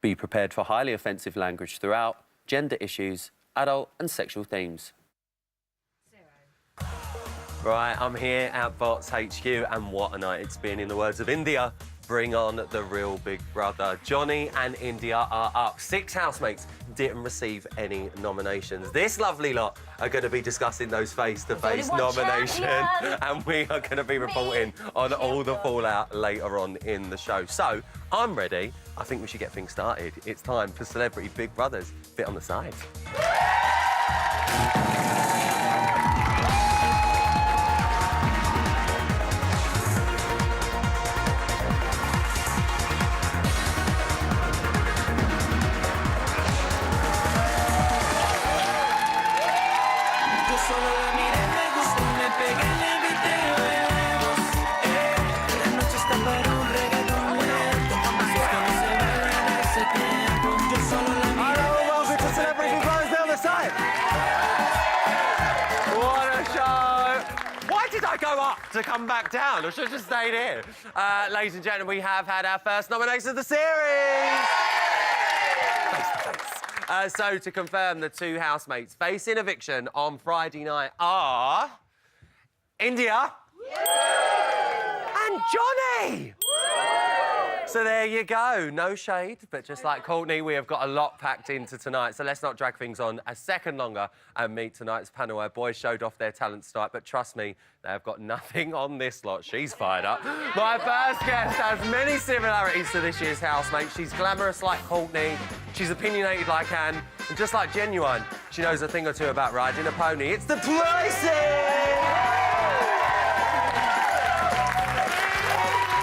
Be prepared for highly offensive language throughout, gender issues, adult and sexual themes. Right, I'm here at Bots HQ, and what a night it's been. In the words of India, bring on the real Big Brother. Johnny and India are up. 6 housemates didn't receive any nominations. This lovely lot are going to be discussing those face-to-face nominations, and we are going to be reporting on all the fallout later on in the show. So, I'm ready. I think we should get things started. It's time for Celebrity Big Brothers. Bit on the side. To come back down, or should I just stayed here? Ladies and gentlemen, we have had our first nomination of the series! Face-to-face. So, to confirm, the 2 housemates facing eviction on Friday night are... India... and Johnny! So there you go. No shade, but just like Courtney, we have got a lot packed into tonight, so let's not drag things on a second longer and meet tonight's panel. Our boys showed off their talents tonight, but trust me, they have got nothing on this lot. She's fired up. My first guest has many similarities to this year's housemate. She's glamorous like Courtney, she's opinionated like Anne, and just like Genuine, she knows a thing or two about riding a pony. It's the Prices!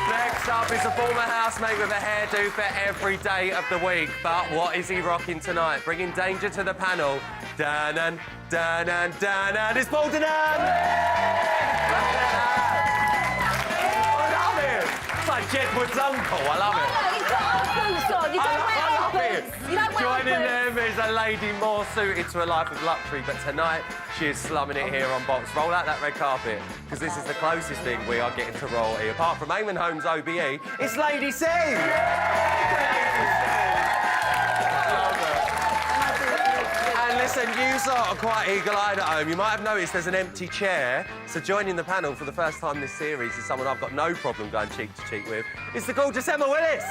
Next up is a former housemate with a hairdo for every day of the week. But what is he rocking tonight? Bringing danger to the panel. Danan, Danan, Danan. It's Paul Danan! I love it! It's like Jedward's uncle. I love it. He's got our boots on. You don't wear our boots. You don't wear Joining them is a lady more suited to a life of luxury, but tonight she is slumming it here on Box. Roll out that red carpet, because this is the closest thing we are getting to royalty. Apart from Eamon Holmes' OBE, it's Lady C! And listen, you sort of quite eagle-eyed at home. You might have noticed there's an empty chair. So joining the panel for the first time this series is someone I've got no problem going cheek to cheek with. It's the gorgeous Emma Willis!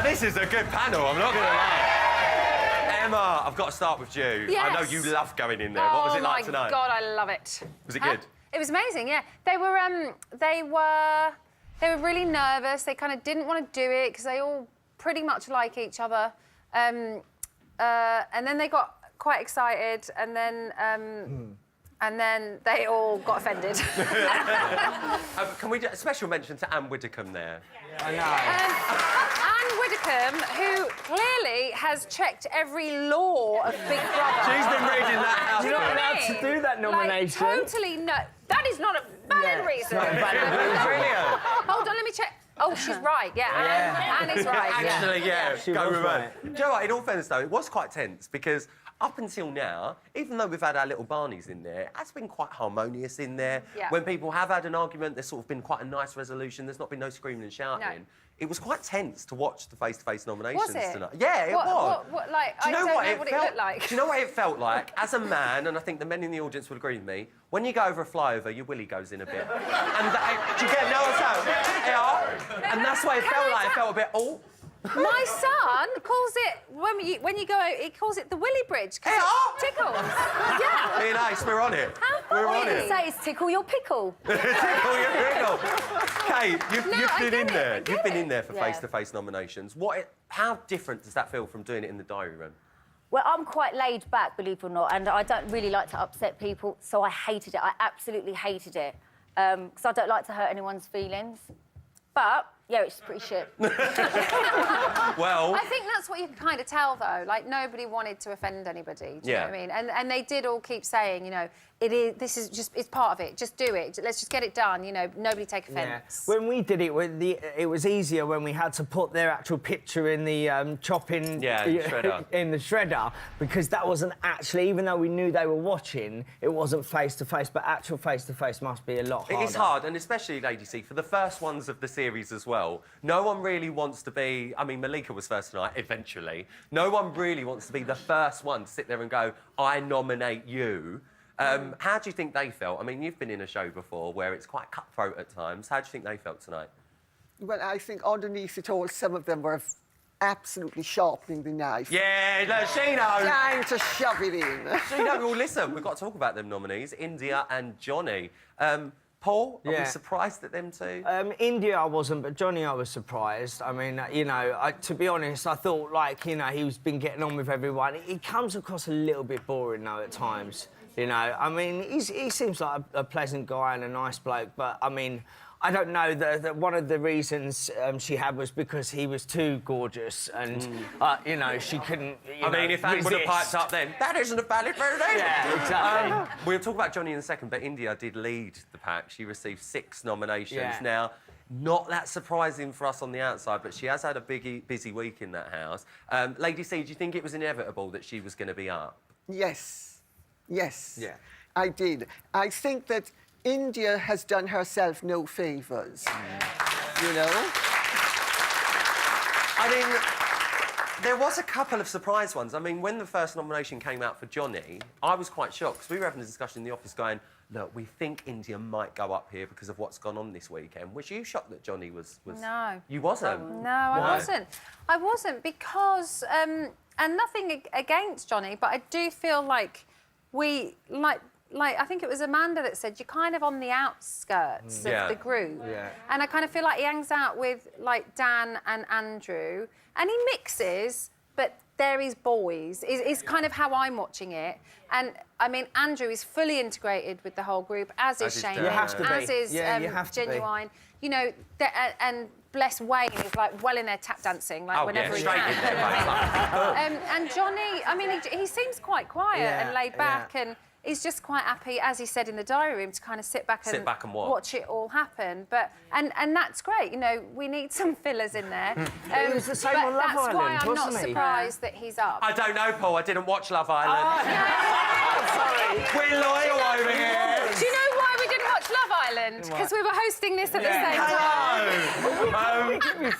This is a good panel, I'm not going to lie. Emma, I've got to start with you. Yes. I know you love going in there. What was it like tonight? Oh, my God, I love it. Was it good? It was amazing, yeah. They were really nervous. They kind of didn't want to do it because they all pretty much like each other. And then they got quite excited, and then they all got offended. Can we do a special mention to Anne Widdecombe there? I know. Anne Widdecombe, who clearly has checked every law of Big Brother. She's been reading that house. You're not allowed to do that nomination. Like, totally no. That is not a valid reason. Brilliant. Hold on, let me check. Oh, she's right. Yeah, Anne is right. Actually, yeah. Go with right. her. Do you know what? In all fairness, though, it was quite tense because up until now, even though we've had our little Barneys in there, it's been quite harmonious in there. Yeah. When people have had an argument, there's sort of been quite a nice resolution. There's not been no screaming and shouting. No. It was quite tense to watch the face-to-face nominations Was it? tonight. Yeah, it was. What, like, Do you know I don't what know it what felt, it looked like. Do you know what it felt like? As a man, and I think the men in the audience would agree with me, when you go over a flyover, your willy goes in a bit. And do you get no sound? Yeah. And that's what it felt like. It felt a bit, oh. My son calls it, when you go, he calls it the Willy Bridge, because it tickles. Yeah. Be nice, we're on it. How We're on funny. it. Say it's tickle your pickle. Tickle your pickle. Kate, you've been in there. You've been in there for Yeah. face-to-face nominations. How different does that feel from doing it in the diary room? Well, I'm quite laid back, believe it or not, and I don't really like to upset people, so I hated it. I absolutely hated it, because I don't like to hurt anyone's feelings. But Yeah, it's pretty shit. Well, I think that's what you can kind of tell, though. Like, nobody wanted to offend anybody. Do you know what I mean? And they did all keep saying, you know, this is just, it's part of it. Just do it. Let's just get it done. You know, nobody take offence. Yeah. When we did it, it was easier when we had to put their actual picture in the chopping... shredder. in the shredder, because that wasn't actually, even though we knew they were watching, it wasn't face-to-face, but actual face-to-face must be a lot harder. It is hard, and especially, Lady C, for the first ones of the series as well. No one really wants to be... I mean, Malika was first tonight, eventually. No one really wants to be the first one to sit there and go, I nominate you. How do you think they felt? I mean, you've been in a show before where it's quite cutthroat at times. How do you think they felt tonight? Well, I think underneath it all, some of them were absolutely sharpening the knife. Yeah, look, she knows. Trying to shove it in. She knows. Well, listen, we've got to talk about them nominees, India and Johnny. Paul, are we surprised at them too? India I wasn't, but Johnny I was surprised. I mean, you know, to be honest, I thought, like, you know, he's been getting on with everyone. He comes across a little bit boring, though, at times. You know, I mean, he seems like a pleasant guy and a nice bloke, but, I mean, I don't know, that one of the reasons she had was because he was too gorgeous and, you know, she couldn't, I mean, if Anne would have piped up then, that isn't a valid verdict. Yeah, exactly. We'll talk about Johnny in a second, but India did lead the pack. She received 6 nominations. Yeah. Now, not that surprising for us on the outside, but she has had a busy week in that house. Lady C, do you think it was inevitable that she was going to be up? Yes. Yes. Yeah. I did. I think that India has done herself no favours. You know? I mean, there was a couple of surprise ones. I mean, when the first nomination came out for Johnny, I was quite shocked, because we were having a discussion in the office going, look, we think India might go up here because of what's gone on this weekend. Was you shocked that Johnny was... No. You wasn't? No, I wasn't. I wasn't because... and nothing against Johnny, but I do feel like I think it was Amanda that said you're kind of on the outskirts of the group. Yeah. And I kind of feel like he hangs out with, like, Dan and Andrew, and he mixes, but they're his boys, is kind of how I'm watching it. And, I mean, Andrew is fully integrated with the whole group, as is Shane, You have to be. as is you have to be. Genuine. You know, and bless Wayne, is, like, well in there tap dancing, like, whenever he straight can. in there, mate. And Johnny, I mean, he seems quite quiet and laid back, and he's just quite happy, as he said in the diary room, to kind of sit back and watch it all happen. But and that's great. You know, we need some fillers in there. It was the same but on Love that's why Island, I'm not wasn't he? surprised that he's up. I don't know, Paul. I didn't watch Love Island. We're loyal over here. Do you know why we didn't watch Love Island? Because we were hosting this at the same time. Hello! Kate, let me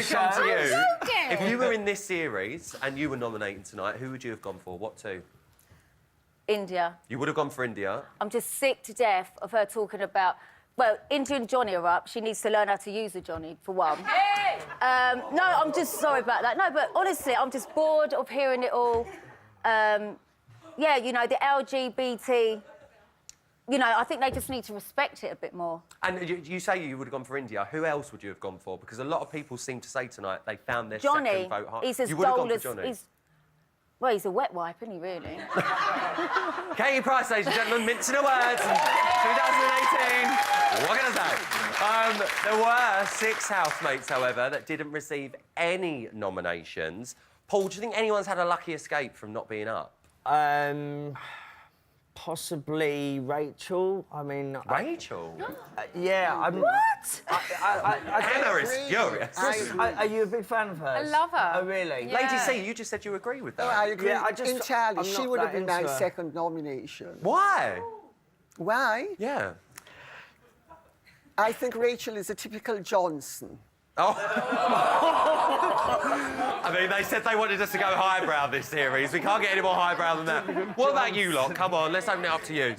come to you. joking. If you were in this series and you were nominated tonight, who would you have gone for? What two? India. You would have gone for India. I'm just sick to death of her talking about... Well, India and Johnny are up. She needs to learn how to use the Johnny, for one. Hey! No, I'm just sorry about that. No, but honestly, I'm just bored of hearing it all. Yeah, you know, the LGBT... You know, I think they just need to respect it a bit more. And you say you would have gone for India. Who else would you have gone for? Because a lot of people seem to say tonight they found their Johnny, second vote hard. he's as you would have dull gone as... for Johnny. Well, he's a wet wipe, isn't he, really? Katie Price, ladies and gentlemen, mincing her words. 2018. What can I say? There were 6 housemates, however, that didn't receive any nominations. Paul, do you think anyone's had a lucky escape from not being up? Possibly Rachel. I mean... Rachel? What? Hannah is furious. Are you a big fan of hers? I love her. Oh, really? Yeah. Lady C, you just said you agree with that. I agree Yeah, entirely. I'm She not would have that been my into her. second nomination. Why? Why? Yeah. I think Rachel is a typical Johnson. Oh. I mean, they said they wanted us to go highbrow this series. We can't get any more highbrow than that. What about you lot? Come on, let's open it up to you.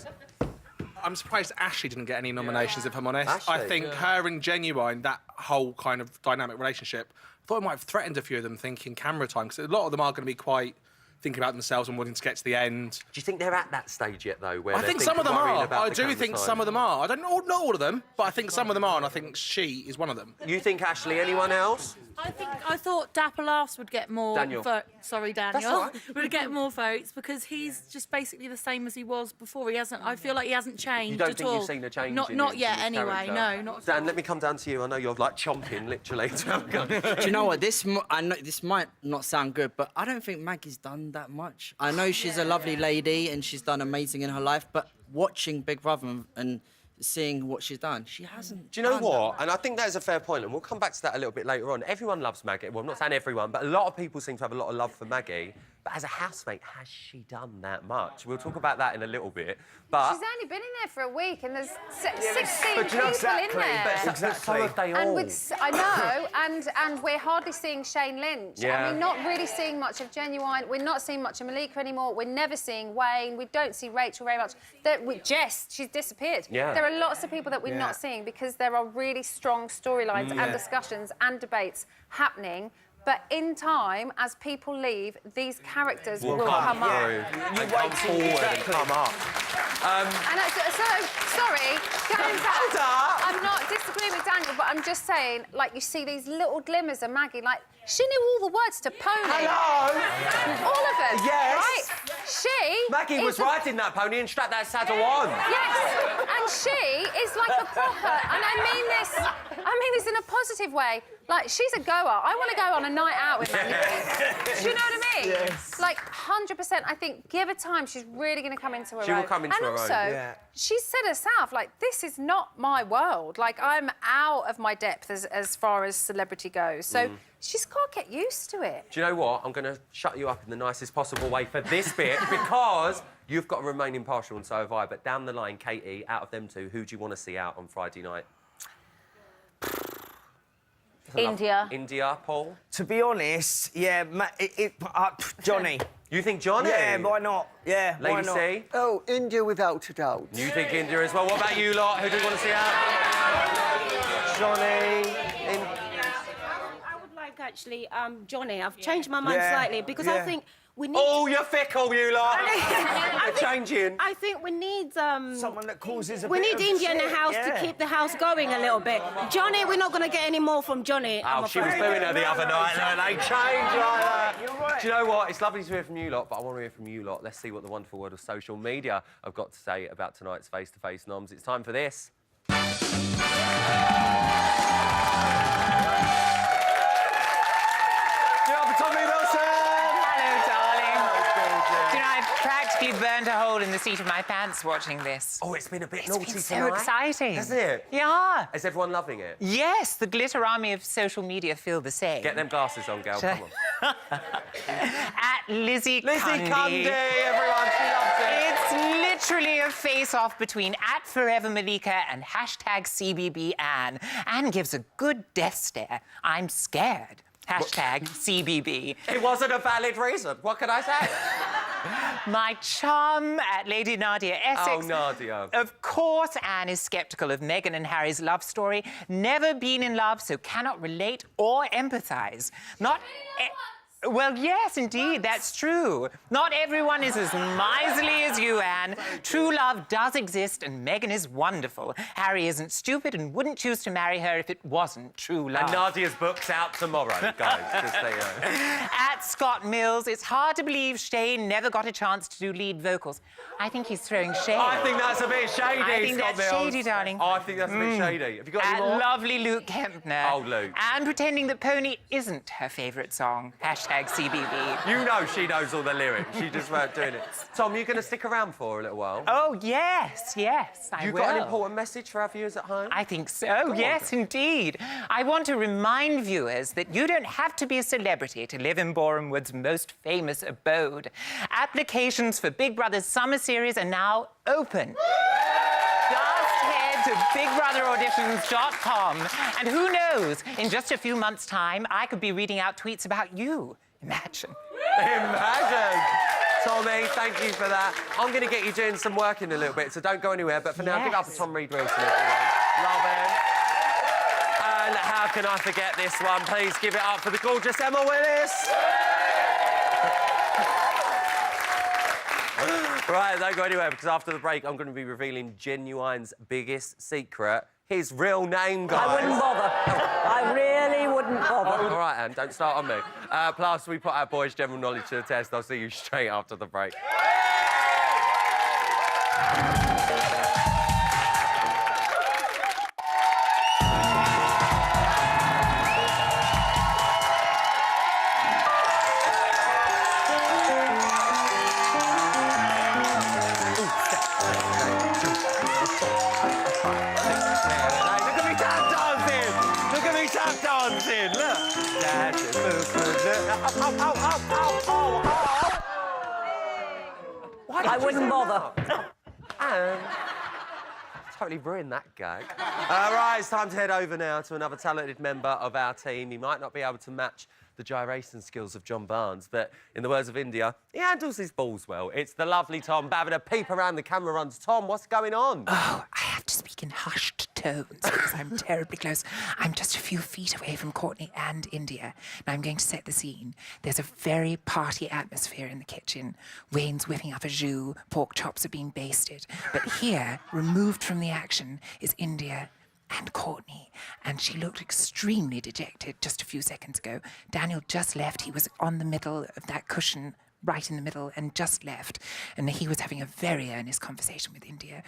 I'm surprised Ashley didn't get any nominations, if I'm honest. Ashley? I think her and Genuine, that whole kind of dynamic relationship, I thought it might have threatened a few of them thinking camera time, because a lot of them are going to be quite thinking about themselves and wanting to get to the end. Do you think they're at that stage yet, though, where I they're think some of them worrying are. about I the do camera think time? some of them are. I don't know, not all of them, but I think some of them are, and I think she is one of them. You think Ashley? Anyone else? I thought Dapper Laughs would get more Daniel. Sorry, Daniel. That's all right. Would get more votes because he's just basically the same as he was before. He hasn't. I feel like he hasn't changed You don't at think all. you've seen a change? Not in yet, his anyway. character? No, not. Dan, let me come down to you. I know you're like chomping, literally. Do you know what? I know this might not sound good, but I don't think Maggie's done that much. I know she's a lovely lady and she's done amazing in her life, but watching Big Brother and seeing what she's done, she hasn't. Do you know done what? that. And I think that is a fair point, and we'll come back to that a little bit later on. Everyone loves Maggie. Well, I'm not saying everyone, but a lot of people seem to have a lot of love for Maggie. But as a housemate, has she done that much? We'll talk about that in a little bit. But She's only been in there for a week, and there's 16 but people exactly, in there. but so have they all. And I know, and we're hardly seeing Shane Lynch. Yeah. And we're not really seeing much of Genuine. We're not seeing much of Malika anymore. We're never seeing Wayne. We don't see Rachel very much. With Jess, she's disappeared. Yeah. There are lots of people that we're not seeing because there are really strong storylines and discussions and debates happening. But in time, as people leave, these characters will come up. through and come forward and come up. Sorry, going back, I'm not disagreeing with Daniel, but I'm just saying, like, you see these little glimmers of Maggie, like, she knew all the words to Pony. Hello! All of them. Yes. Right? Maggie was riding that pony and strapped that saddle on. Yes, and she is like a proper, and I mean this in a positive way. Like, she's a goer. I want to go on a night out with Maggie. Do you know what I mean? Yes. Like, 100%, I think, give her time, she's really going to come into her own. She will come into her own. And also, Yeah. she said herself, like, this is not my world. Like, I'm out of my depth as far as celebrity goes. So she's got to get used to it. Do you know what? I'm going to shut you up in the nicest possible way for this bit because you've got to remain impartial and so have I. But down the line, Katie, out of them two, who do you want to see out on Friday night? India. India, Paul? To be honest, yeah, Johnny. You think Johnny? Yeah, why not? Yeah, why Lady not? C? Oh, India without a doubt. You think India as well? What about you lot? Who do you want to see out? Johnny. I would like actually Johnny. I've changed my mind slightly because I think we need. Oh, you're fickle, you lot. You're changing. I think we need Someone that causes a we bit need of India in the shit, house yeah. to keep the house going a little bit. Johnny, we're not going to get any more from Johnny. Oh, she was booing her the other night. They changed like that. You're right. Do you know what? It's lovely to hear from you lot, but I want to hear from you lot. Let's see what the wonderful world of social media have got to say about tonight's face-to-face noms. It's time for this. Burned a hole in the seat of my pants watching this. Oh, it's been a bit It's naughty been so tonight. exciting. Hasn't it? Yeah. Is everyone loving it? Yes, the glitter army of social media feel the same. Get them glasses on, girl. Come on. At Lizzie Cundy, everyone, she loves it. It's literally a face-off between @ForeverMalika and #CBBAnne. Anne gives a good death stare. I'm scared. #CBB. It wasn't a valid reason. What can I say? My chum at Lady Nadia Essex. Oh, Nadia. Of course, Anne is sceptical of Meghan and Harry's love story. Never been in love, so cannot relate or empathise. Well, yes, indeed, that's true. Not everyone is as miserly as you, Anne. True love does exist, and Meghan is wonderful. Harry isn't stupid and wouldn't choose to marry her if it wasn't true love. And Nadia's book's out tomorrow, guys, just so you know. At Scott Mills, it's hard to believe Shane never got a chance to do lead vocals. I think he's throwing shade. I think that's a bit shady, I think Scott that's Mills. shady, darling. I think that's a bit shady. Have you got any At more? lovely Luke Kempner. Oh, Luke. And pretending that Pony isn't her favourite song. #CBB. You know she knows all the lyrics. She just weren't doing it. Tom, you going to stick around for a little while? Oh, yes, I You will. got an important message for our viewers at home? I think so, yes, indeed. I want to remind viewers that you don't have to be a celebrity to live in Borehamwood's most famous abode. Applications for Big Brother's summer series are now open. Just head to BigBrotherAuditions.com. And who knows, in just a few months' time, I could be reading out tweets about you. Imagine. Imagine. Tommy, thank you for that. I'm going to get you doing some work in a little bit, so don't go anywhere. But for now, give it up for Tom Reed-Wilson, everyone. Love him. And how can I forget this one? Please give it up for the gorgeous Emma Willis. Right, don't go anywhere, because after the break, I'm going to be revealing Genuine's biggest secret. His real name, guys. I wouldn't bother. I really wouldn't bother. All right, Anne, don't start on me. Plus, we put our boys' general knowledge to the test. I'll see you straight after the break. Dancing, look. I wouldn't bother. Totally ruined that gag. Right, it's time to head over now to another talented member of our team. He might not be able to match the gyration skills of John Barnes, but in the words of India, he handles his balls well. It's the lovely Tom having a peep around the camera runs. Tom, what's going on? Oh, I have to speak in hushed tones because I'm terribly close. I'm just a few feet away from Courtney and India. Now I'm going to set the scene. There's a very party atmosphere in the kitchen. Wayne's whipping up a jus, pork chops are being basted. But here, removed from the action, is India and Courtney, and she looked extremely dejected just a few seconds ago. Daniel just left. He was on the middle of that cushion, right in the middle, and just left. And he was having a very earnest conversation with India.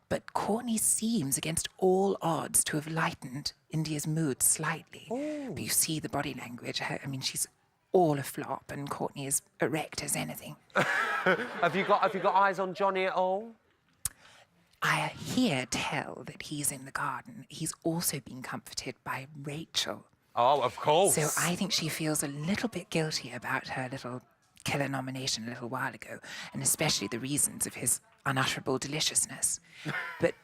But Courtney seems, against all odds, to have lightened India's mood slightly. But you see the body language. I mean, she's all a flop, and Courtney is erect as anything. Have you got eyes on Johnny at all? I hear tell that he's in the garden. He's also been comforted by Rachel. Oh, of course. So I think she feels a little bit guilty about her little killer nomination a little while ago, and especially the reasons of his unutterable deliciousness. But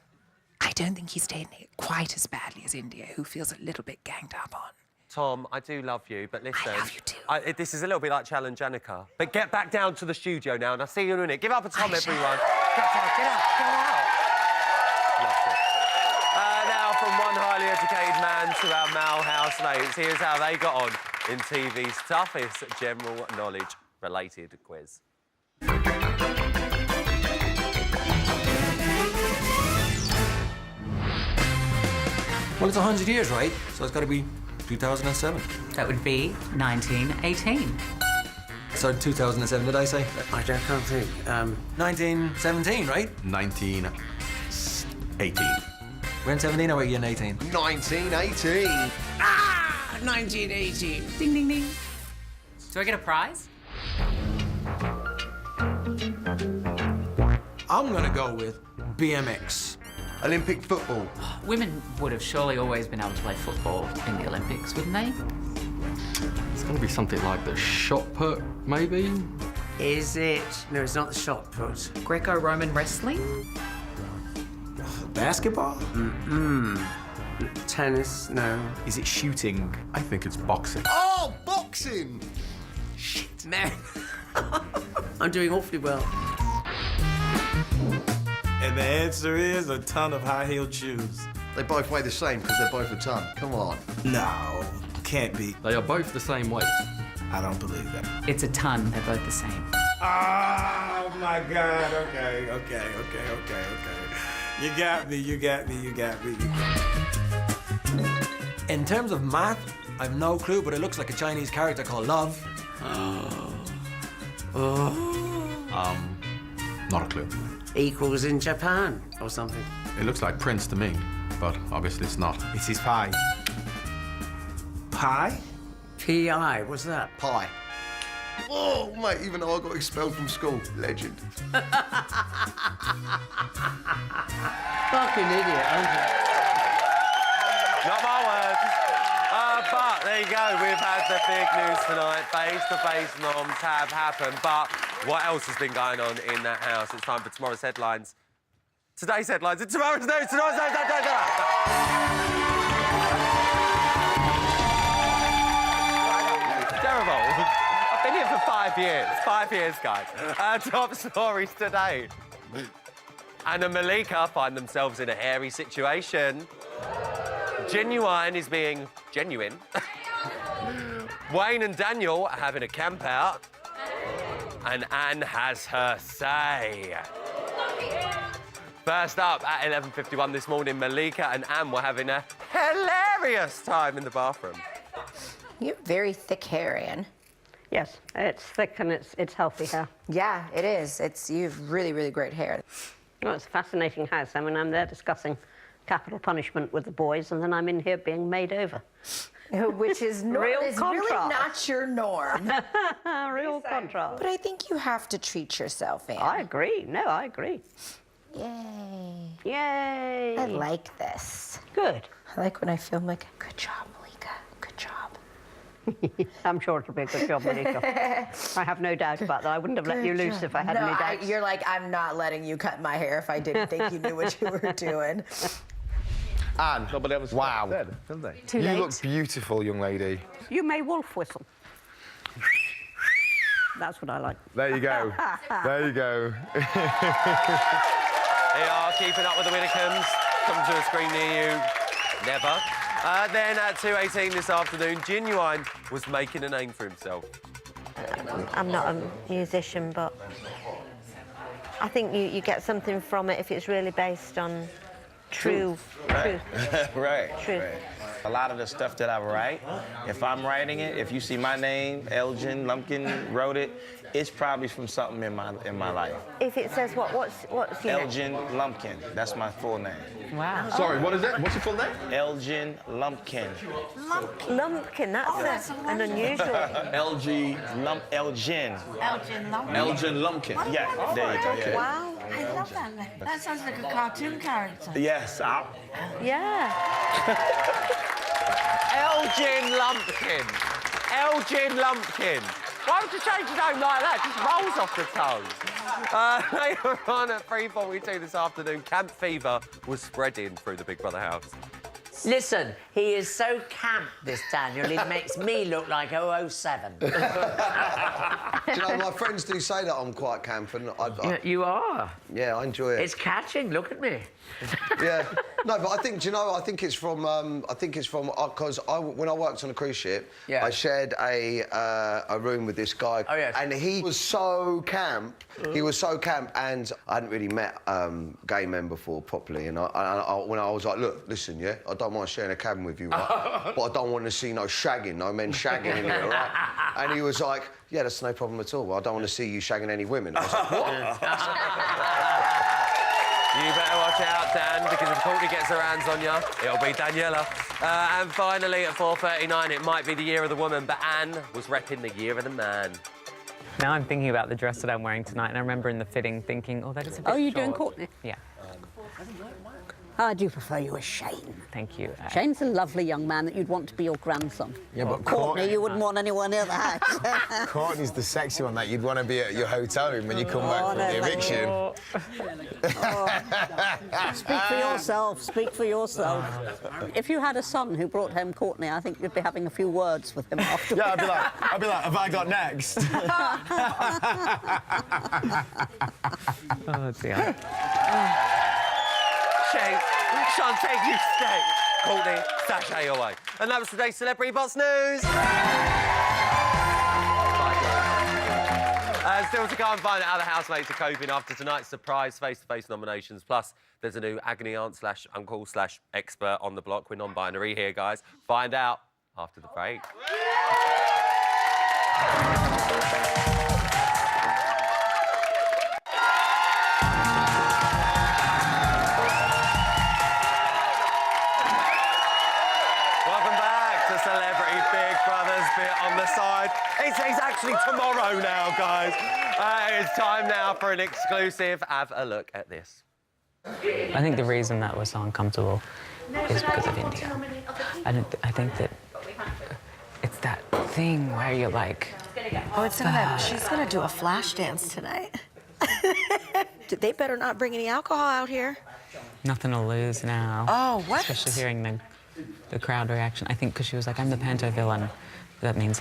I don't think he's taken it quite as badly as India, who feels a little bit ganged up on. Tom, I do love you, but listen... I love you too. This is a little bit like Challenge Annika. But get back down to the studio now, and I'll see you in a minute. Give up a Tom, everyone. Get out. Loved it. Now, from one highly educated man to our male housemates, here's how they got on in TV's toughest general knowledge-related quiz. Well, it's 100 years, right? So it's got to be 2007. That would be 1918. So 2007, did I say? I can't think. 1917, right? 1918. We're in 17 or we're in 18? 1918. Ah! 1918. Ding, ding, ding. Do I get a prize? I'm gonna go with BMX. Olympic football. Women would have surely always been able to play football in the Olympics, wouldn't they? It's gonna be something like the shot put, maybe? Is it? No, it's not the shot put. Greco-Roman wrestling? Basketball? Tennis? No. Is it shooting? I think it's boxing. Oh, boxing! Shit, man. I'm doing awfully well. And the answer is a ton of high-heeled shoes. They both weigh the same because they're both a ton. Come on. No, can't be. They are both the same weight. I don't believe that. It's a ton. They're both the same. Oh, my God. Okay. You got me. In terms of math, I've no clue, but it looks like a Chinese character called Love. Not a clue. Equals in Japan or something. It looks like Prince to me, but obviously it's not. It's his pie. Pie? P.I. What's that? Pie. Oh, mate, even though I got expelled from school. Legend. Fucking idiot, aren't you? Not my words. But there you go. We've had the big news tonight. Face-to-face noms have happened. But what else has been going on in that house? It's time for tomorrow's headlines. Today's headlines and tomorrow's news. Terrible. I've been here for 5 years. 5 years, guys. Top stories today. Anna and Malika find themselves in a hairy situation. Genuine is being genuine. Wayne and Daniel are having a camp out. and Anne has her say. First up at 11:51 this morning, Malika and Anne were having a hilarious time in the bathroom. You have very thick hair, Anne. Yes, it's thick and it's healthy hair. Yeah, it is. You have really, really great hair. Well, it's a fascinating house. I mean, I'm there discussing capital punishment with the boys, and then I'm in here being made over. Which is Real contrast. really not your norm. Real contrast. But I think you have to treat yourself, Anne. I agree. No, I agree. Yay. Yay. I like this. Good. I like when I feel like, good job, Malika. Good job. I'm sure it'll be a good job, Malika. I have no doubt about that. I wouldn't have let you loose if I had any doubts. You're like, I'm not letting you cut my hair if I didn't think you knew what you were doing. Anne, wow. Too you late. look beautiful, young lady. You may wolf whistle. That's what I like. There you go. There you go. They are keeping up with the Widdicombe. Come to a screen near you. Never. Then at 2:18 this afternoon, Genuine was making a name for himself. I'm not a musician, but I think you get something from it if it's really based on truth. Right. Truth. Right. Truth. Right. A lot of the stuff that I write, if I'm writing it, if you see my name, Elgin Lumpkin wrote it, it's probably from something in my life. If it says what's your Elgin Lumpkin. That's my full name. Wow. Sorry, what is it? What's your full name? Elgin Lumpkin. Lumpkin? That's an unusual. Elgin. Elgin Lumpkin. Elgin Lumpkin. Yeah, there you go. Yeah. Wow. I love that name. That sounds like a cartoon character. Yes. Yeah. Elgin Lumpkin. Elgin Lumpkin. Why would you change your name like that? It just rolls off the tongue. Later on at 3:42 this afternoon, camp fever was spreading through the Big Brother house. Listen, he is so camp, this Daniel, it makes me look like 007. Do you know, my friends do say that I'm quite camp, and You are. Yeah, I enjoy it. It's catching, look at me. Yeah. No, but I think, do you know, I think it's from, because when I worked on a cruise ship, Yeah. I shared a room with this guy. Oh, yes. And he was so camp. He was so camp, and I hadn't really met gay men before properly. And when I was like, look, listen, yeah, I don't mind sharing a cabin with you, right? But I don't want to see no shagging, no men shagging in here, right? And he was like, yeah, that's no problem at all. I don't want to see you shagging any women. I was like, what? You better watch out, Dan, because if Courtney gets her hands on you, it'll be Daniela. And finally, at 4:39, it might be the year of the woman, but Anne was repping the year of the man. Now I'm thinking about the dress that I'm wearing tonight, and I remember in the fitting thinking, oh, that is a bit Oh, you're doing short. Courtney? Yeah. I do prefer you as Shane. Thank you. Shane's a lovely young man that you'd want to be your grandson. Yeah, but Courtney, you wouldn't want anyone near the house. Courtney's the sexy one that you'd want to be at your hotel room when you come back from the eviction. Speak for yourself. Speak for yourself. If you had a son who brought home Courtney, I think you'd be having a few words with him after. Yeah, I'd be like, have I got next? Oh, dear. Shane, Shantae, you stay. Courtney, sashay away. And that was today's Celebrity Boss News. Still to go and find out how the housemates are coping after tonight's surprise face-to-face nominations. Plus, there's a new agony aunt/uncle/expert on the block. We're non-binary here, guys. Find out after the break. Celebrity Big Brother's bit on the side. It's actually tomorrow now, guys. It's time now for an exclusive. Have a look at this. I think the reason that was so uncomfortable is because of India. I think that it's that thing where you're like... Oh, she's gonna do a flash dance tonight. They better not bring any alcohol out here. Nothing to lose now. Oh, what? Especially hearing the crowd reaction. I think because she was like, I'm the panto villain. That means,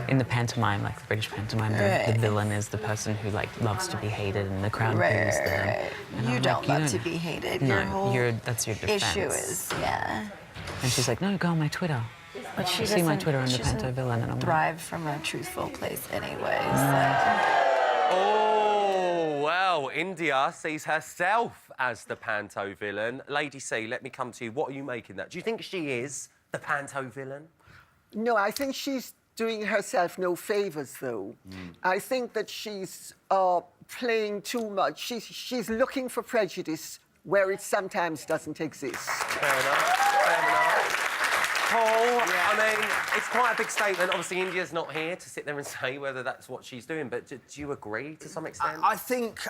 in the pantomime, like the British pantomime, the villain is the person who, like, loves to be hated and the crowd boos them. And You I'm don't like, love to be hated. No, Your whole that's your defense. issue is, yeah. And she's like, no, go on my Twitter. But she See my doesn't- Twitter under she doesn't Panto Villain and I'm thrive from a truthful place anyway. Oh, well, India sees herself as the Panto villain. Lady C, let me come to you. What are you making that? Do you think she is the Panto villain? No, I think she's doing herself no favours, though. I think that she's playing too much. She's looking for prejudice where it sometimes doesn't exist. Fair enough. Fair enough. Paul, I mean, it's quite a big statement. Obviously, India's not here to sit there and say whether that's what she's doing, but do you agree to some extent? I think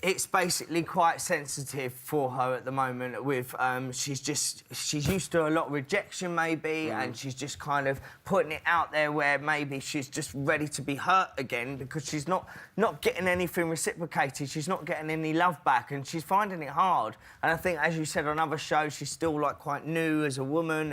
it's basically quite sensitive for her at the moment. With she's used to a lot of rejection maybe, and she's just kind of putting it out there where maybe she's just ready to be hurt again because she's not getting anything reciprocated. She's not getting any love back, and she's finding it hard. And I think, as you said on other shows, she's still like quite new as a woman,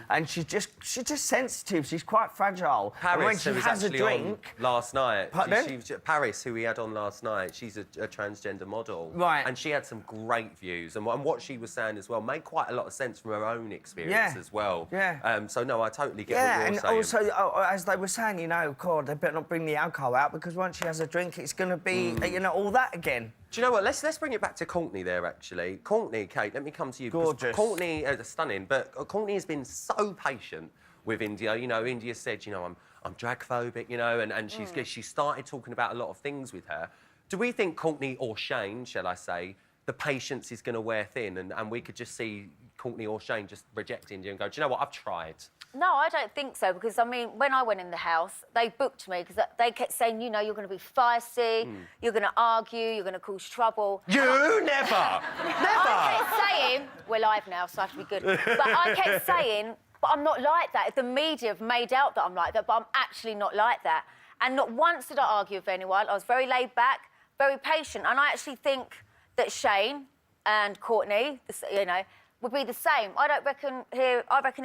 and she's just sensitive. She's quite fragile. Paris, and when she who was has a actually drink on last night. Pardon? Paris, who we had on last night, she's a transgender model. Right. And she had some great views. And what she was saying as well made quite a lot of sense from her own experience as well. Yeah. So, no, I totally get what you're and saying. also, as they were saying, you know, God, they better not bring the alcohol out because once she has a drink, it's going to be, you know, all that again. Do you know what? Let's bring it back to Courtney there, actually. Courtney, Kate, let me come to you. Gorgeous. Courtney, stunning, but Courtney has been so patient with India. You know, India said, you know, I'm drag-phobic, you know, and she started talking about a lot of things with her. Do we think Courtney or Shane, shall I say, the patience is going to wear thin and we could just see Courtney or Shane just reject India and go, do you know what, I've tried? No, I don't think so, because, I mean, when I went in the house, they booked me because they kept saying, you know, you're going to be feisty, you're going to argue, you're going to cause trouble. You never! Never! I kept saying, we're live now, so I have to be good. But I kept saying, but I'm not like that. The media have made out that I'm like that, but I'm actually not like that. And not once did I argue with anyone. I was very laid back, very patient. And I actually think that Shane and Courtney, you know, would be the same. I reckon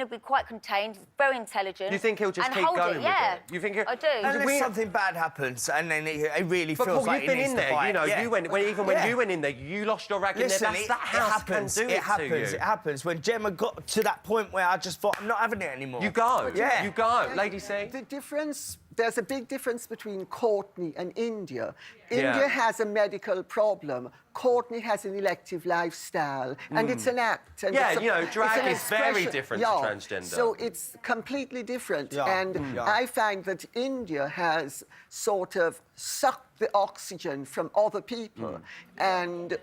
he'll be quite contained, very intelligent. You think he'll just and keep hold going it, with yeah. it? You think I do. Unless something bad happens, and then it really but feels Paul, like you've been in there, you know, yeah. you went, when you went in there, you lost your rag in there. That house can do it to you. It happens. When Gemma got to that point where I just thought, I'm not having it anymore. You go. Yeah. You go. Lady C. The difference, there's a big difference between Courtney and India. India has a medical problem. Courtney has an elective lifestyle, and it's an act. And Yeah, it's you know, drag is very expression. different to transgender. So it's completely different. Yeah. And I find that India has sort of sucked the oxygen from other people. And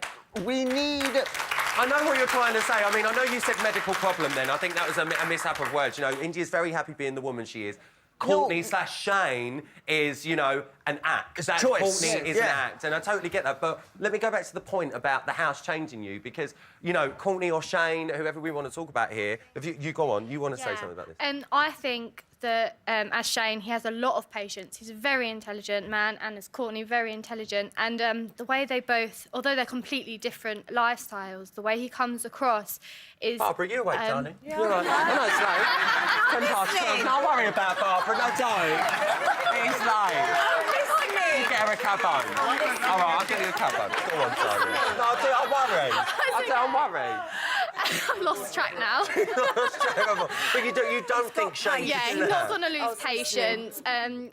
we need... I know what you're trying to say. I mean, I know you said medical problem then. I think that was a mishap of words. You know, India's very happy being the woman she is. Courtney / Shane is, you know, an act. That choice. Courtney is an act, and I totally get that. But let me go back to the point about the house changing you, because, you know, Courtney or Shane, whoever we want to talk about here, if you go on, you want to say something about this. And I think that, as Shane, he has a lot of patience. He's a very intelligent man, and as Courtney, very intelligent. And the way they both, although they're completely different lifestyles, the way he comes across is... Barbara, you awake, darling? Yeah. You're right. I know it's late. 10 past 12. Don't worry about Barbara. No, don't. It's late. Get her a cab home. All right, I'll get you a cab home. Go on, darling. No, I'll worry. Don't worry. I've lost track now. But you don't think Shane Yeah, should he's do not that? going to lose patience.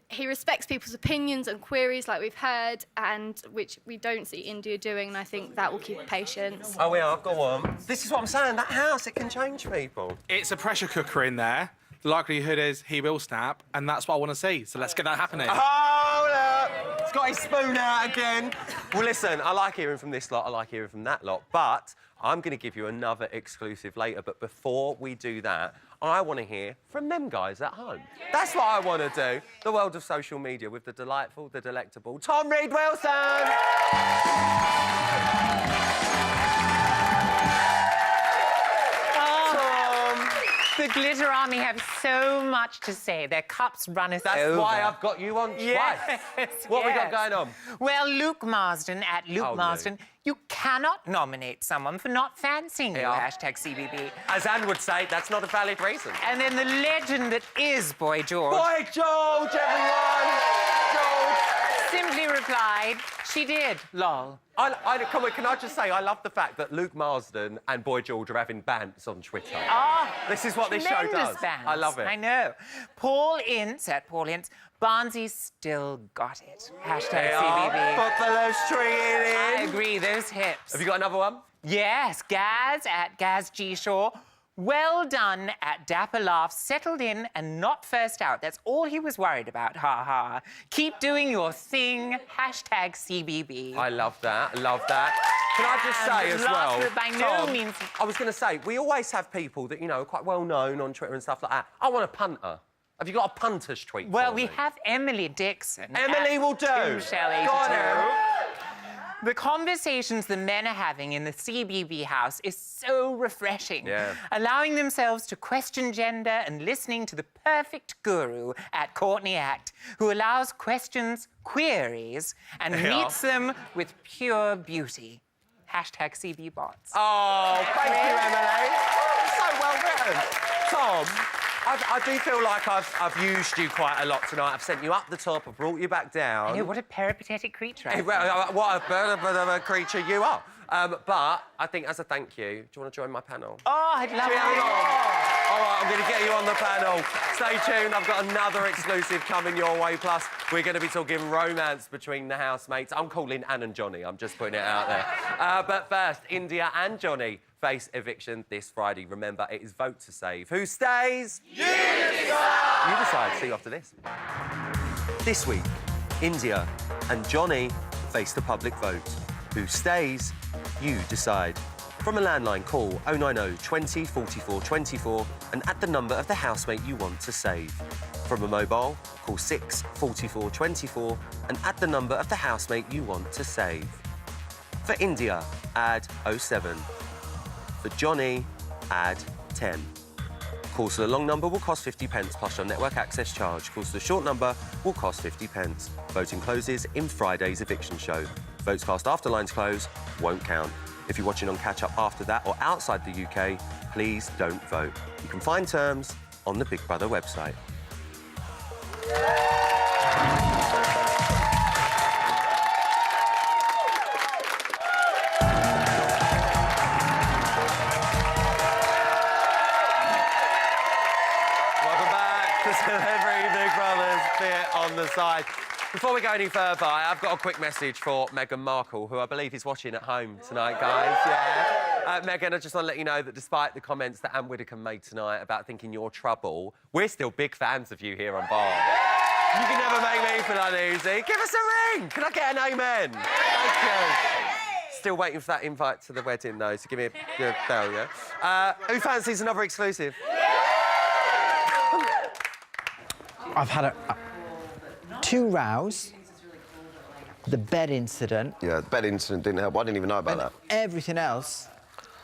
He respects people's opinions and queries, like we've heard, and which we don't see India doing, and I think that will keep patience. Oh, we are. Go on. This is what I'm saying. That house, it can change people. It's a pressure cooker in there. The likelihood is he will snap, and that's what I want to see. So let's get that happening. Hold up! He's got his spoon out again. Well, listen, I like hearing from this lot, I like hearing from that lot, but I'm going to give you another exclusive later. But before we do that, I want to hear from them guys at home. That's what I want to do. The world of social media with the delightful, the delectable Tom Reed Wilson! The Glitter Army have so much to say. Their cups runneth over. That's why I've got you on twice. Yes, What we got going on? Well, Luke Marsden, at Luke Marsden, you cannot nominate someone for not fancying you, #CBB. As Anne would say, that's not a valid reason. And then the legend that is Boy George. Boy George, everyone! George, simply replied, she did, lol. Can I just say, I love the fact that Luke Marsden and Boy George are having bants on Twitter. Ah, this is what this show tremendous does. Bants. I love it. I know. Paul Ince, at Paul Ince, Barnsley still got it. Hashtag CBB. Footballers treated in. I agree, those hips. Have you got another one? Yes, Gaz at Gaz G Shaw. Well done at Dapper Laugh, settled in and not first out. That's all he was worried about, ha ha. Keep doing your thing, hashtag CBB. I love that, I love that. Can I just say as last, well, but by no Tom, means... I was going to say, we always have people that, you know, are quite well known on Twitter and stuff like that. I want a punter. Have you got a punter's tweet Well, for we me? have Emily Dixon. Emily will do. Got her. The conversations the men are having in the CBB house is so refreshing. Yeah. Allowing themselves to question gender and listening to the perfect guru at Courtney Act, who allows questions, queries, and meets them with pure beauty. Hashtag CBBots. Oh, thank you, Emily. So well written. Tom, I do feel like I've used you quite a lot tonight. I've sent you up the top, I've brought you back down. I know, what a peripatetic creature. What a creature you are. But I think as a thank you, do you want to join my panel? Oh, I'd love to. All right, I'm going to get you on the panel. Stay tuned, I've got another exclusive coming your way. Plus, we're going to be talking romance between the housemates. I'm calling Anne and Johnny, I'm just putting it out there. But first, India and Johnny face eviction this Friday. Remember, it is vote to save. Who stays? You decide! You decide. See you after this. This week, India and Johnny face the public vote. Who stays? You decide. From a landline, call 090 20 44 24 and add the number of the housemate you want to save. From a mobile, call 6 44 24 and add the number of the housemate you want to save. For India, add 07. For Johnny, add 10. Calls to the long number will cost 50 pence plus your network access charge. Calls to the short number will cost 50 pence. Voting closes in Friday's eviction show. Votes cast after lines close won't count. If you're watching on catch-up after that or outside the UK, please don't vote. You can find terms on the Big Brother website. Welcome back to Celebrity Big Brother's Bit on the Side. Before we go any further, I've got a quick message for Meghan Markle, who I believe is watching at home tonight, guys. Yeah. Meghan, I just want to let you know that despite the comments that Anne Widdecombe made tonight about thinking you're trouble, we're still big fans of you here on Bar. You can never make me feel uneasy. Give us a ring. Can I get an amen? Thank you. Still waiting for that invite to the wedding, though, so give me a bell, yeah? Who fancies another exclusive? I've had two rows, the bed incident. Yeah, the bed incident didn't help. I didn't even know about that. Everything else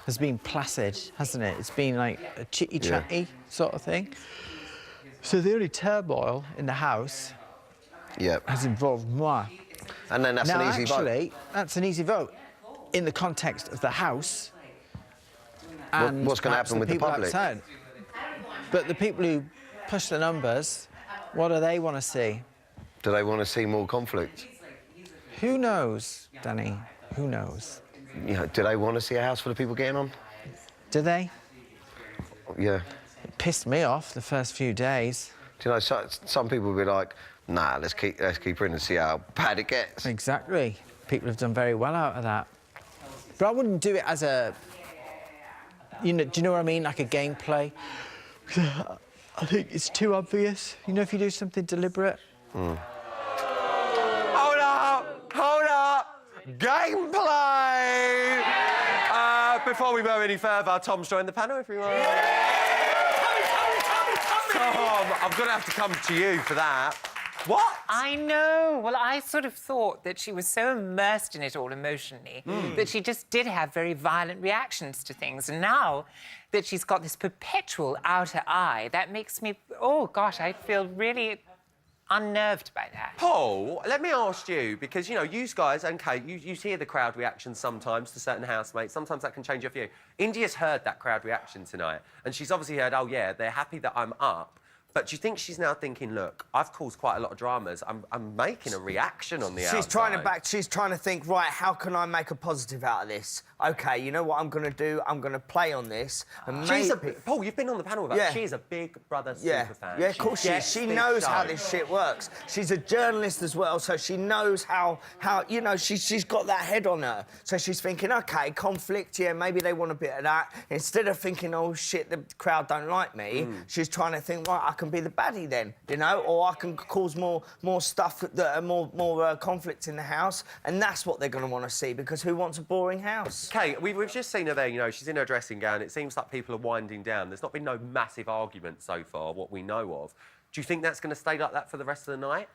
has been placid, hasn't it? It's been like a chitty-chatty sort of thing. So the only turmoil in the house has involved moi. And then that's an easy vote. Actually, that's an easy vote in the context of the house. And what's going to happen with the public? Outside. But the people who push the numbers, what do they want to see? Do they want to see more conflict? Who knows, Danny? Who knows? You know, do they want to see a house full of people getting on? Do they? Yeah. It pissed me off the first few days. Do you know, some people will be like, nah, let's keep her in and see how bad it gets. Exactly. People have done very well out of that. But I wouldn't do it as a... You know, do you know what I mean? Like a gameplay. I think it's too obvious. You know, if you do something deliberate. Mm. Hold up! Gameplay! Before we go any further, Tom's joined the panel, everyone. Tom, I'm going to have to come to you for that. What? I know. Well, I sort of thought that she was so immersed in it all emotionally that she just did have very violent reactions to things. And now that she's got this perpetual outer eye, that makes me... Oh, gosh, I feel really unnerved by that. Paul, let me ask you, because, you know, you guys, and Kate, you hear the crowd reactions sometimes to certain housemates. Sometimes that can change your view. India's heard that crowd reaction tonight, and she's obviously heard, oh, yeah, they're happy that I'm up. But do you think she's now thinking, look, I've caused quite a lot of dramas. I'm making a reaction on the outside. She's trying to think, right, how can I make a positive out of this? OK, you know what I'm going to do? I'm going to play on this and Paul, you've been on the panel with her. She's a Big Brother super fan. Yeah, of course she is. She knows how this shit works. She's a journalist as well, so she knows how you know, she's got that head on her. So she's thinking, OK, conflict, yeah, maybe they want a bit of that. Instead of thinking, oh, shit, the crowd don't like me, she's trying to think, right, I can be the baddie then, you know, or I can cause more stuff that are more conflict in the house, and that's what they're going to want to see, because who wants a boring house? Kate, we've just seen her there, you know, she's in her dressing gown. It seems like people are winding down. There's not been no massive argument so far, what we know of. Do you think that's going to stay like that for the rest of the night?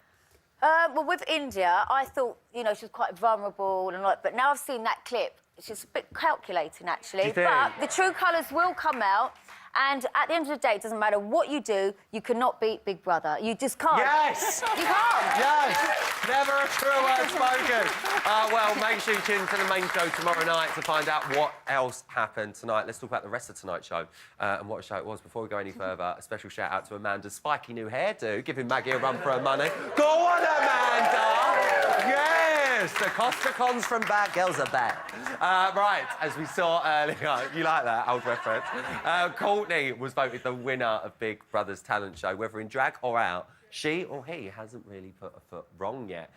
Well, with India, I thought, you know, she was quite vulnerable and but now I've seen that clip, she's a bit calculating, actually. But the true colours will come out, and at the end of the day, it doesn't matter what you do, you cannot beat Big Brother. You just can't. Yes! You can't. Yes! Never a true word spoken. Well, make sure you tune into the main show tomorrow night to find out what else happened tonight. Let's talk about the rest of tonight's show and what a show it was. Before we go any further, a special shout-out to Amanda's spiky new hairdo, giving Maggie a run for her money. Go on, Amanda! Yes! The Costa Cons from back. Girls are back. Right, as we saw earlier, you like that old reference? Courtney was voted the winner of Big Brother's talent show, whether in drag or out. She or he hasn't really put a foot wrong yet.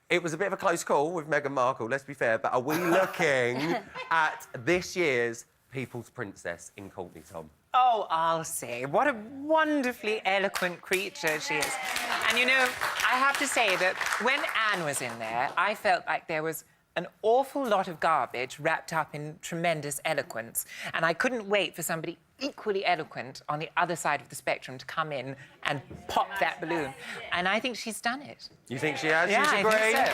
It was a bit of a close call with Meghan Markle, let's be fair, but are we looking at this year's People's Princess in Courtney, Tom? Oh, I'll say. What a wonderfully eloquent creature she is. And, you know, I have to say that when Anne was in there, I felt like there was an awful lot of garbage wrapped up in tremendous eloquence. And I couldn't wait for somebody equally eloquent on the other side of the spectrum to come in and pop that balloon. And I think she's done it. You think she has? Yeah, you agree? I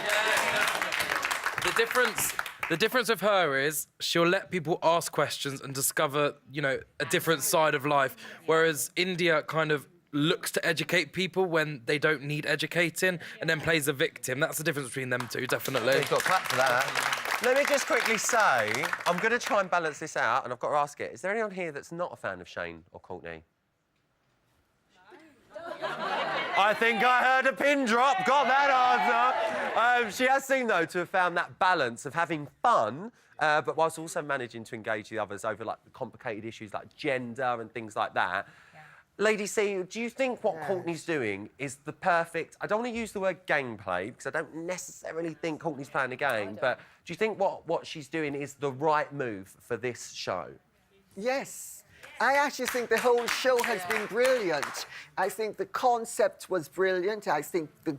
think so. The difference with her is she'll let people ask questions and discover, you know, a different side of life, whereas India kind of looks to educate people when they don't need educating and then plays a victim. That's the difference between them two, definitely. You've got to clap for that. Let me just quickly say, I'm going to try and balance this out, and I've got to ask it. Is there anyone here that's not a fan of Shane or Courtney? I think I heard a pin drop. Got that answer. She has seemed, though, to have found that balance of having fun, but whilst also managing to engage the others over, like, complicated issues like gender and things like that. Lady C, do you think what Courtney's doing is the perfect... I don't want to use the word gameplay, because I don't necessarily think Courtney's playing a game, but do you think what she's doing is the right move for this show? Yes. I actually think the whole show has been brilliant. I think the concept was brilliant. I think the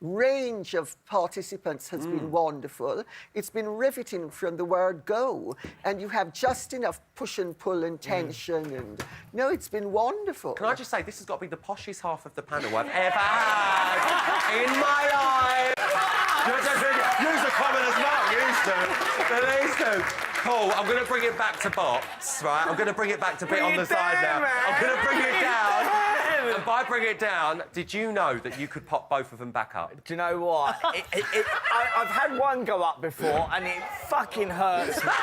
range of participants has been wonderful. It's been riveting from the word go. And you have just enough push and pull and tension. And no, it's been wonderful. Can I just say, this has got to be the poshest half of the panel I've ever had in my life. Use the commoners not used to. The least to. Paul, I'm going to bring it back to box, right? I'm going to bring it back to bit on the side now. Man. I'm going to bring it down. And by bring it down, did you know that you could pop both of them back up? Do you know what? I've had one go up before, and it fucking hurts, man.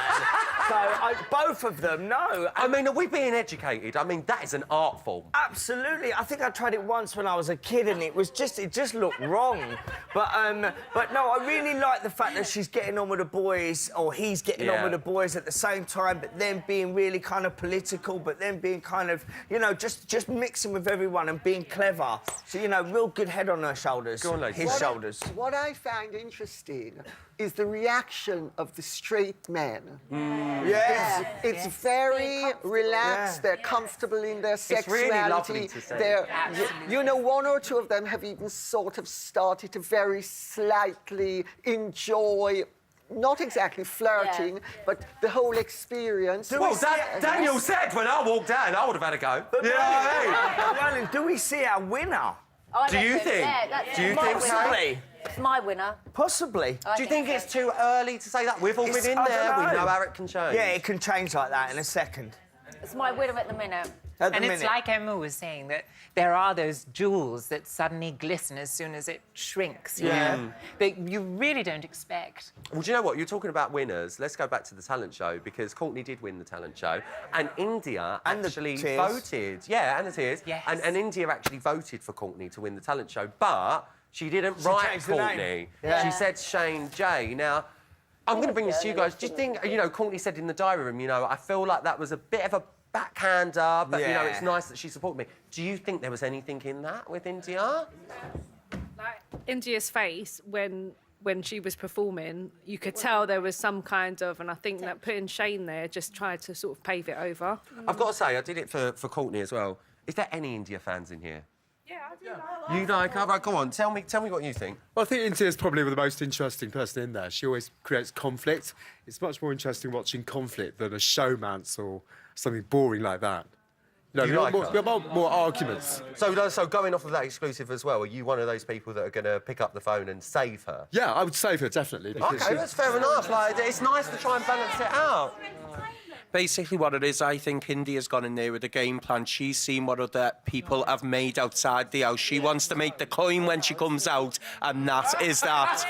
So both of them, no. I mean, are we being educated? I mean, that is an art form. Absolutely. I think I tried it once when I was a kid, and it just looked wrong. But no, I really like the fact that she's getting on with the boys, or he's getting on with the boys at the same time, but then being really kind of political, but then being kind of, you know, just mixing with everyone and being clever. So, you know, real good head on her shoulders. Go on, ladies. His shoulders. What I find interesting is the reaction of the straight men. Yeah. It's very relaxed. They're comfortable in their sexuality. It's really lovely to see. You know, one or two of them have even sort of started to very slightly enjoy, not exactly flirting, but the whole experience. Well, Daniel said when I walked out, I would have had a go. But you know what I mean? Do we see our winner? Do you think? Do you think so? It's my winner. Possibly. Do you think it's too early to say that? We've all been in there. We know how it can change. Yeah, it can change like that in a second. It's my winner at the minute. And it's like Emma was saying, that there are those jewels that suddenly glisten as soon as it shrinks. You know, that you really don't expect. Well, do you know what? You're talking about winners. Let's go back to the talent show, because Courtney did win the talent show. And India actually voted. Yeah, and the tears. Yes. And India actually voted for Courtney to win the talent show, but she didn't write Courtney. She said Shane J. Now, I'm going to bring this to you guys. Do you think, you know, Courtney said in the diary room, you know, I feel like that was a bit of a backhander, but, you know, it's nice that she supported me. Do you think there was anything in that with India? Like, India's face when she was performing, you could tell there was some kind of, and I think that putting Shane there just tried to sort of pave it over. I've got to say, I did it for Courtney as well. Is there any India fans in here? Yeah, I do. You like her? Right, go on, tell me what you think. Well, I think India's probably the most interesting person in there. She always creates conflict. It's much more interesting watching conflict than a showmance or something boring like that. No, You like her? we want more arguments. So going off of that exclusive as well, are you one of those people that are going to pick up the phone and save her? Yeah, I would save her, definitely. OK, that's fair enough. Like, it's nice to try and balance it out. Basically what it is, I think India's gone in there with a game plan. She's seen what other people have made outside the house. She wants to make the coin when she comes out, and that is that.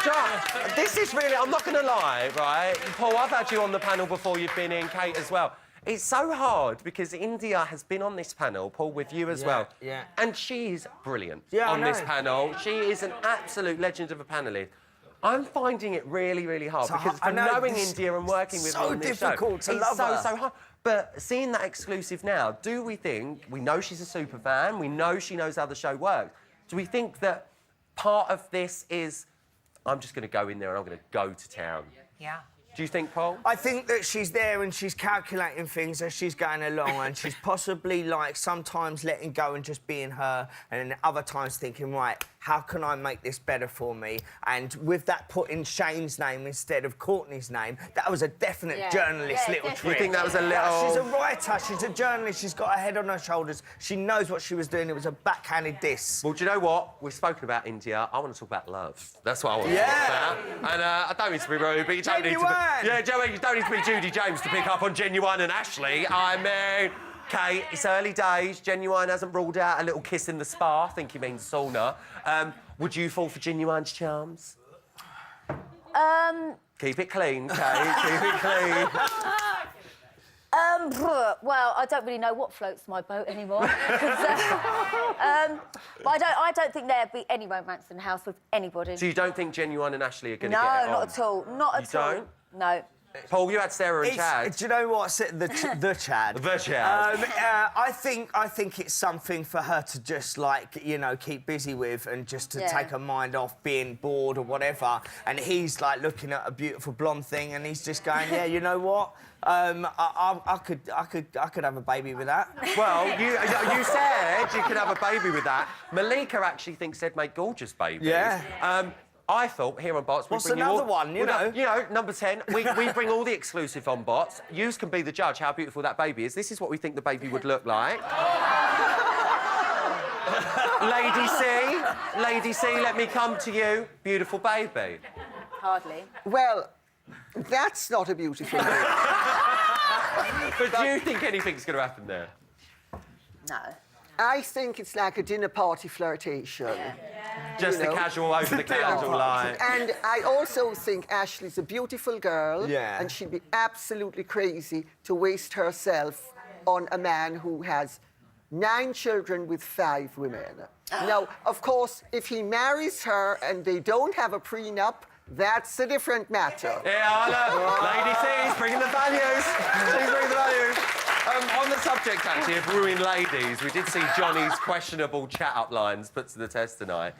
John, this is really... I'm not going to lie, right? Paul, I've had you on the panel before. You've been in, Kate as well. It's so hard because India has been on this panel, Paul, with you as well. Yeah. And she's brilliant I on know. this panel. She is an absolute legend of a panelist. I'm finding it really, really hard because from knowing India and working with her on this show, it's so hard. But seeing that exclusive now, do we think, we know she's a super fan, we know she knows how the show works, do we think that part of this is, I'm just going to go in there and I'm going to go to town? Yeah. Do you think, Paul? I think that she's there and she's calculating things as she's going along, and she's possibly, like, sometimes letting go and just being her, and then other times thinking, right, how can I make this better for me? And with that, putting Shane's name instead of Courtney's name, that was a definite journalist little trick. You think that was a little... She's a writer, she's a journalist, she's got her head on her shoulders, she knows what she was doing, it was a backhanded diss. Well, do you know what? We've spoken about India. I want to talk about love. That's what I want to talk about. And I don't mean to be rude, but you don't need to be... Yeah, Joey, you don't need to be Judy James to pick up on Genuine and Ashley. I mean... Kate, it's early days. Genuine hasn't ruled out a little kiss in the spa. I think he means sauna. Would you fall for Genuine's charms? Keep it clean, Kate. Keep it clean. Well, I don't really know what floats my boat anymore. But I don't think there'd be any romance in the house with anybody. So you don't think Genuine and Ashley are going to get it on? No, not at all. Not at all. You don't? No. Paul, you had Sarah and Chad. Do you know what? The Chad. The Chad. I think it's something for her to just, like, you know, keep busy with and just to take her mind off being bored or whatever. And he's, like, looking at a beautiful blonde thing and he's just going, yeah, you know what? I could have a baby with that. Well, you said you could have a baby with that. Malika actually thinks they'd make gorgeous babies. Yeah. I thought here on Bots... What's another one, you know? You know, number 10, we bring all the exclusive on Bots. Yous can be the judge how beautiful that baby is. This is what we think the baby would look like. Lady C, let me come to you. Beautiful baby. Hardly. Well, that's not a beautiful baby. But do you think anything's going to happen there? No. I think it's like a dinner party flirtation. Just the casual over the counter line. And I also think Ashley's a beautiful girl. Yeah. And she'd be absolutely crazy to waste herself on a man who has 9 children with 5 women. Now, of course, if he marries her and they don't have a prenup, that's a different matter. Yeah, Lady C's bringing the values. She's bringing the values. On the subject, actually, of ruined ladies, we did see Johnny's questionable chat-up lines put to the test tonight.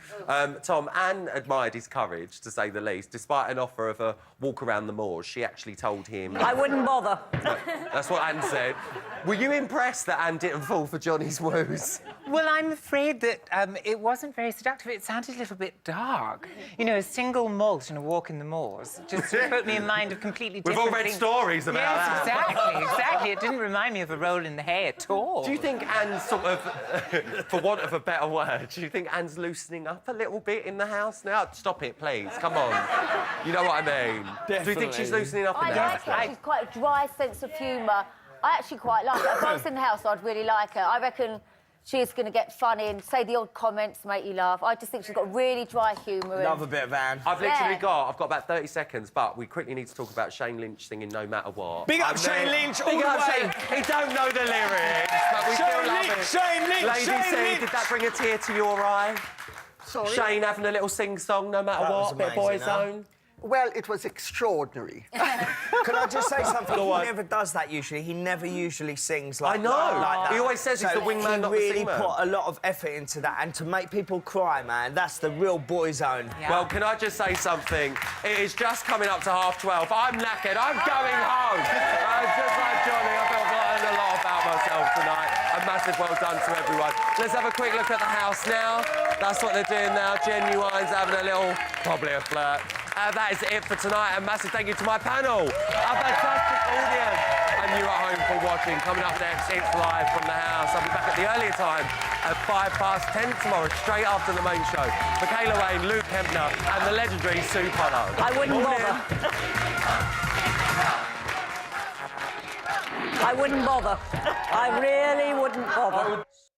Tom, Anne admired his courage, to say the least. Despite an offer of a walk around the moors, she actually told him... I wouldn't bother. That's what Anne said. Were you impressed that Anne didn't fall for Johnny's woos? Well, I'm afraid that it wasn't very seductive. It sounded a little bit dark. You know, a single malt and a walk in the moors just put me in mind of completely different We've all read things. stories about that. Yes, exactly. It didn't remind me of a roll in the hay at all. Do you think Anne's sort of, for want of a better word, do you think Anne's loosening up a little bit in the house now? Stop it, please. Come on. You know what I mean? Definitely. Do you think she's loosening up in the house? She's quite a dry sense of humour. I actually quite like her. If I was in the house, I'd really like her. I reckon she's going to get funny and say the odd comments to make you laugh. I just think she's got really dry humour. Love a bit of Anne. I've literally got about 30 seconds, but we quickly need to talk about Shane Lynch singing No Matter What. Big up Shane Lynch all Big the up way. Shane. He don't know the lyrics, but we still love it. Shane Lynch, Lady Shane C, Lynch. did that bring a tear to your eye? Sorry? Shane having a little sing-song, No Matter That was What, bit of amazing, Boyzone. Well, it was extraordinary. Can I just say something? He never does that usually. He never usually sings like, I know. like that. He always says he's the wingman, not the He really singman. put a lot of effort into that, and to make people cry, man, that's the real Boyzone. Well, can I just say something? It is just coming up to 12:30. I'm knackered. I'm going home. Just like Johnny, I felt a lot about myself tonight. A massive well done to everyone. Let's have a quick look at the house now. That's what they're doing now. Genuine's having a little, probably a flirt. That is it for tonight. A massive thank you to my panel, our fantastic audience, and you at home for watching. Coming up next, it's live from the house. I'll be back at the earlier time at 10:05 tomorrow, straight after the main show. Michaela Wayne, Luke Kempner, and the legendary Sue Pollard. I wouldn't bother. I wouldn't bother. I really wouldn't bother.